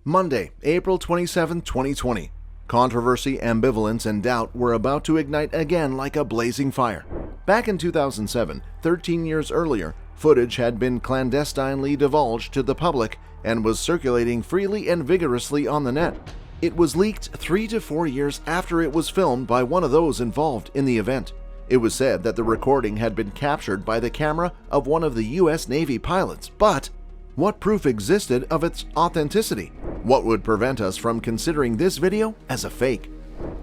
Monday, April 27, 2020. Controversy, ambivalence, and doubt were about to ignite again like a blazing fire. Back in 2007, 13 years earlier, footage had been clandestinely divulged to the public and was circulating freely and vigorously on the net. It was leaked 3 to 4 years after it was filmed by one of those involved in the event. It was said that the recording had been captured by the camera of one of the U.S. Navy pilots, but what proof existed of its authenticity? What would prevent us from considering this video as a fake?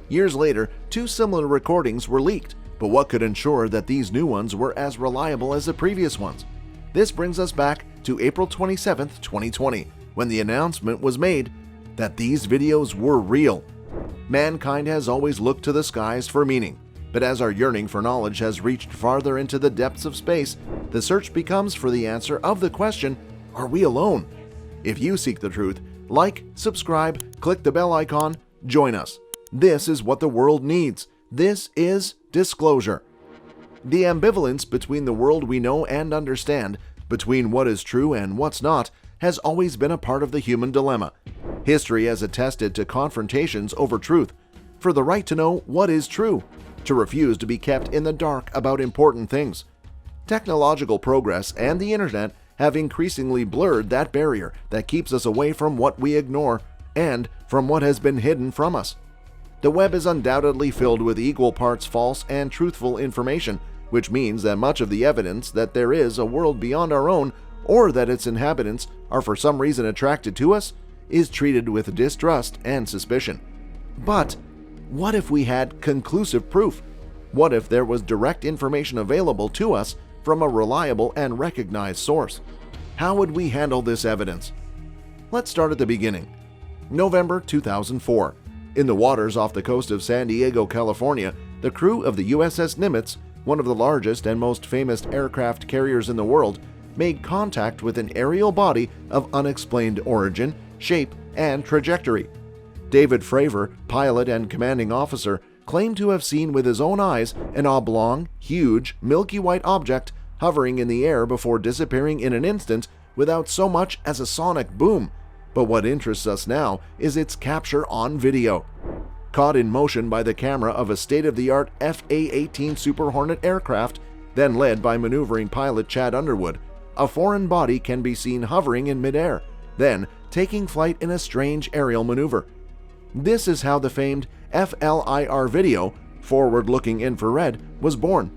Years later, 2 similar recordings were leaked, but what could ensure that these new ones were as reliable as the previous ones? This brings us back to April 27, 2020, when the announcement was made that these videos were real. Mankind has always looked to the skies for meaning, but as our yearning for knowledge has reached farther into the depths of space, the search becomes for the answer of the question, are we alone? If you seek the truth, like, subscribe, click the bell icon, join us. This is what the world needs. This is disclosure. The ambivalence between the world we know and understand, between what is true and what's not, has always been a part of the human dilemma. History has attested to confrontations over truth, for the right to know what is true, to refuse to be kept in the dark about important things. Technological progress and the internet have increasingly blurred that barrier that keeps us away from what we ignore and from what has been hidden from us. The web is undoubtedly filled with equal parts false and truthful information, which means that much of the evidence that there is a world beyond our own, or that its inhabitants are for some reason attracted to us, is treated with distrust and suspicion. But what if we had conclusive proof? What if there was direct information available to us from a reliable and recognized source? How would we handle this evidence? Let's start at the beginning. November 2004. In the waters off the coast of San Diego, California, the crew of the USS Nimitz, one of the largest and most famous aircraft carriers in the world, made contact with an aerial body of unexplained origin, shape, and trajectory. David Fravor, pilot and commanding officer, claimed to have seen with his own eyes an oblong, huge, milky white object hovering in the air before disappearing in an instant without so much as a sonic boom. But what interests us now is its capture on video. Caught in motion by the camera of a state-of-the-art FA-18 Super Hornet aircraft, then led by maneuvering pilot Chad Underwood, a foreign body can be seen hovering in midair, then taking flight in a strange aerial maneuver. This is how the famed FLIR video, forward-looking infrared, was born.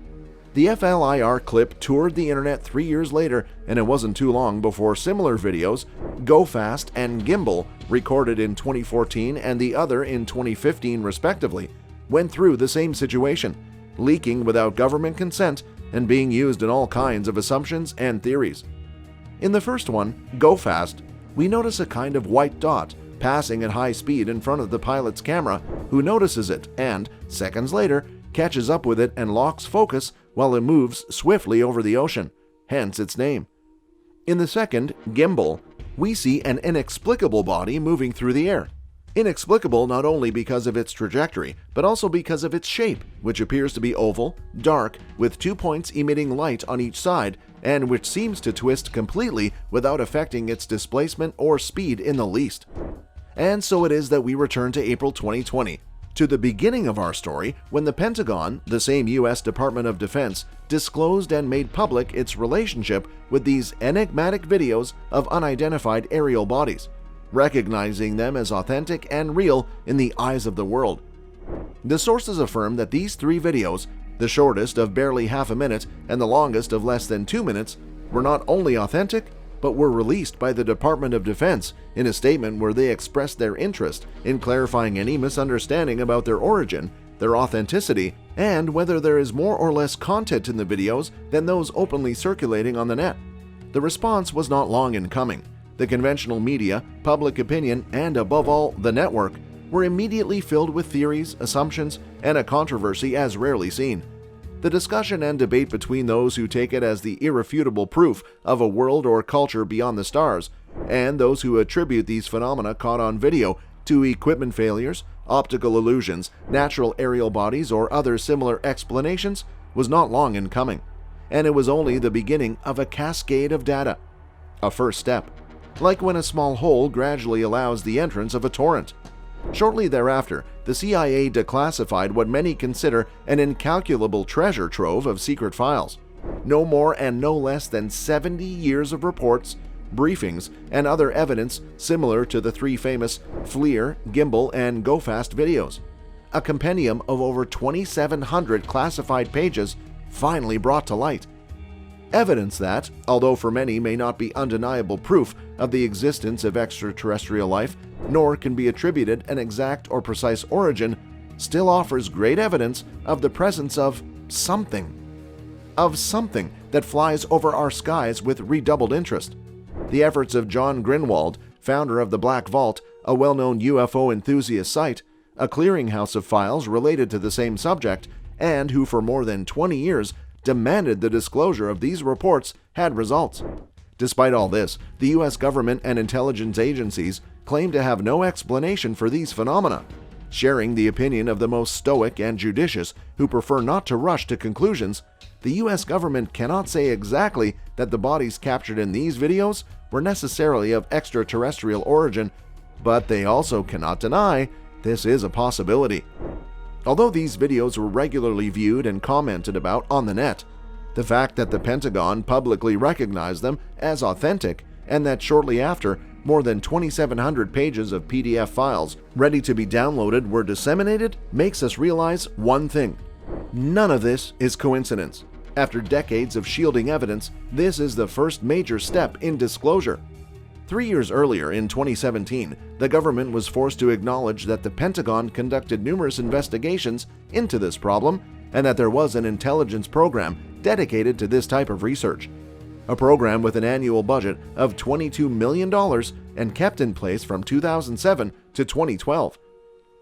The FLIR clip toured the internet 3 years later, and it wasn't too long before similar videos, Go Fast and Gimbal, recorded in 2014 and the other in 2015 respectively, went through the same situation, leaking without government consent and being used in all kinds of assumptions and theories. In the first one, Go Fast, we notice a kind of white dot passing at high speed in front of the pilot's camera, who notices it and, seconds later, catches up with it and locks focus while it moves swiftly over the ocean, hence its name. In the second, Gimbal, we see an inexplicable body moving through the air. Inexplicable not only because of its trajectory, but also because of its shape, which appears to be oval, dark, with 2 points emitting light on each side, and which seems to twist completely without affecting its displacement or speed in the least. And so it is that we return to April 2020, to the beginning of our story, when the Pentagon, the same U.S. Department of Defense, disclosed and made public its relationship with these enigmatic videos of unidentified aerial bodies, recognizing them as authentic and real in the eyes of the world. The sources affirm that these 3 videos, the shortest of barely half a minute and the longest of less than 2 minutes, were not only authentic, but were released by the Department of Defense in a statement where they expressed their interest in clarifying any misunderstanding about their origin, their authenticity, and whether there is more or less content in the videos than those openly circulating on the net. The response was not long in coming. The conventional media, public opinion, and above all, the network, were immediately filled with theories, assumptions, and a controversy as rarely seen. The discussion and debate between those who take it as the irrefutable proof of a world or culture beyond the stars, and those who attribute these phenomena caught on video to equipment failures, optical illusions, natural aerial bodies, or other similar explanations, was not long in coming, and it was only the beginning of a cascade of data. A first step. like when a small hole gradually allows the entrance of a torrent. Shortly thereafter, the CIA declassified what many consider an incalculable treasure trove of secret files. No more and no less than 70 years of reports, briefings, and other evidence similar to the three famous FLIR, Gimbal, and Go Fast videos. A compendium of over 2,700 classified pages finally brought to light. Evidence that, although for many may not be undeniable proof of the existence of extraterrestrial life, nor can be attributed an exact or precise origin, still offers great evidence of the presence of something that flies over our skies with redoubled interest. The efforts of John Grinwald, founder of the Black Vault, a well-known UFO enthusiast site, a clearinghouse of files related to the same subject, and who for more than 20 years demanded the disclosure of these reports, had results. Despite all this, the U.S. government and intelligence agencies claim to have no explanation for these phenomena, sharing the opinion of the most stoic and judicious who prefer not to rush to conclusions. The U.S. government cannot say exactly that the bodies captured in these videos were necessarily of extraterrestrial origin, but they also cannot deny this is a possibility. Although these videos were regularly viewed and commented about on the net, the fact that the Pentagon publicly recognized them as authentic and that shortly after, more than 2,700 pages of PDF files ready to be downloaded were disseminated makes us realize one thing. None of this is coincidence. After decades of shielding evidence, this is the first major step in disclosure. 3 years earlier, in 2017, the government was forced to acknowledge that the Pentagon conducted numerous investigations into this problem and that there was an intelligence program dedicated to this type of research. A program with an annual budget of $22 million and kept in place from 2007 to 2012.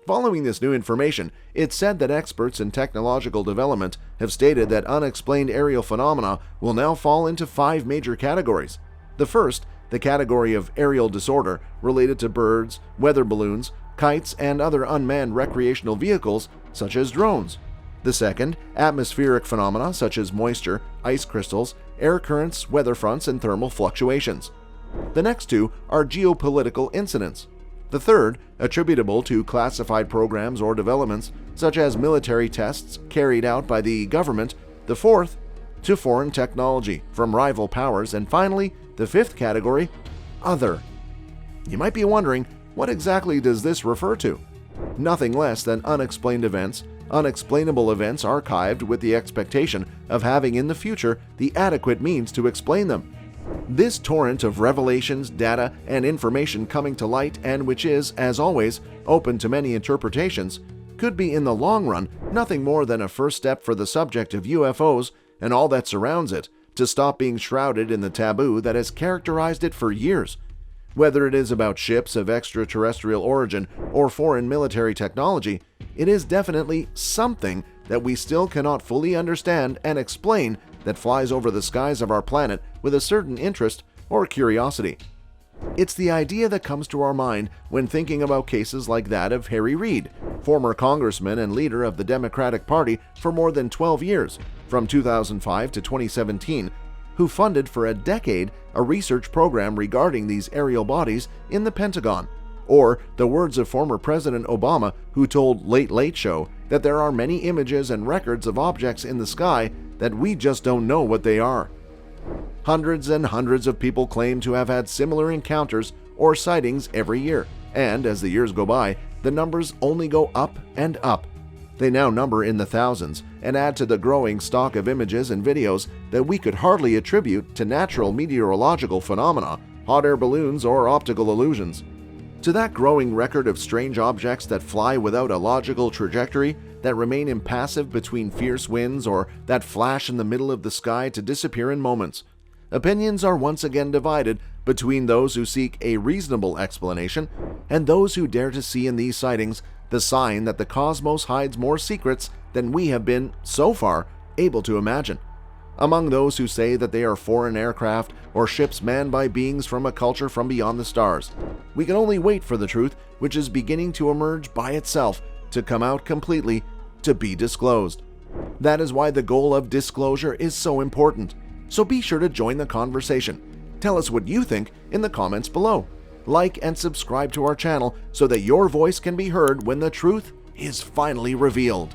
Following this new information, it's said that experts in technological development have stated that unexplained aerial phenomena will now fall into 5 major categories. The first, the category of aerial disorder related to birds, weather balloons, kites, and other unmanned recreational vehicles such as drones. The second, atmospheric phenomena such as moisture, ice crystals, air currents, weather fronts, and thermal fluctuations. The next 2 are geopolitical incidents. The third, attributable to classified programs or developments such as military tests carried out by the government. The fourth, to foreign technology from rival powers. And finally, the 5th category, other. You might be wondering, what exactly does this refer to? Nothing less than unexplained events, unexplainable events archived with the expectation of having in the future the adequate means to explain them. This torrent of revelations, data, and information coming to light, and which is, as always, open to many interpretations, could be in the long run nothing more than a first step for the subject of UFOs and all that surrounds it to stop being shrouded in the taboo that has characterized it for years. Whether it is about ships of extraterrestrial origin or foreign military technology, it is definitely something that we still cannot fully understand and explain that flies over the skies of our planet with a certain interest or curiosity. It's the idea that comes to our mind when thinking about cases like that of Harry Reid, former congressman and leader of the Democratic Party for more than 12 years, from 2005 to 2017, who funded for a decade a research program regarding these aerial bodies in the Pentagon. Or the words of former President Obama, who told Late Late Show that there are many images and records of objects in the sky that we just don't know what they are. Hundreds and hundreds of people claim to have had similar encounters or sightings every year, and as the years go by, the numbers only go up and up. They now number in the thousands and add to the growing stock of images and videos that we could hardly attribute to natural meteorological phenomena, hot air balloons, or optical illusions. To that growing record of strange objects that fly without a logical trajectory, that remain impassive between fierce winds, or that flash in the middle of the sky to disappear in moments, opinions are once again divided between those who seek a reasonable explanation and those who dare to see in these sightings the sign that the cosmos hides more secrets than we have been, so far, able to imagine. Among those who say that they are foreign aircraft or ships manned by beings from a culture from beyond the stars, we can only wait for the truth, which is beginning to emerge by itself, to come out completely, to be disclosed. That is why the goal of disclosure is so important. So be sure to join the conversation. Tell us what you think in the comments below. Like and subscribe to our channel so that your voice can be heard when the truth is finally revealed.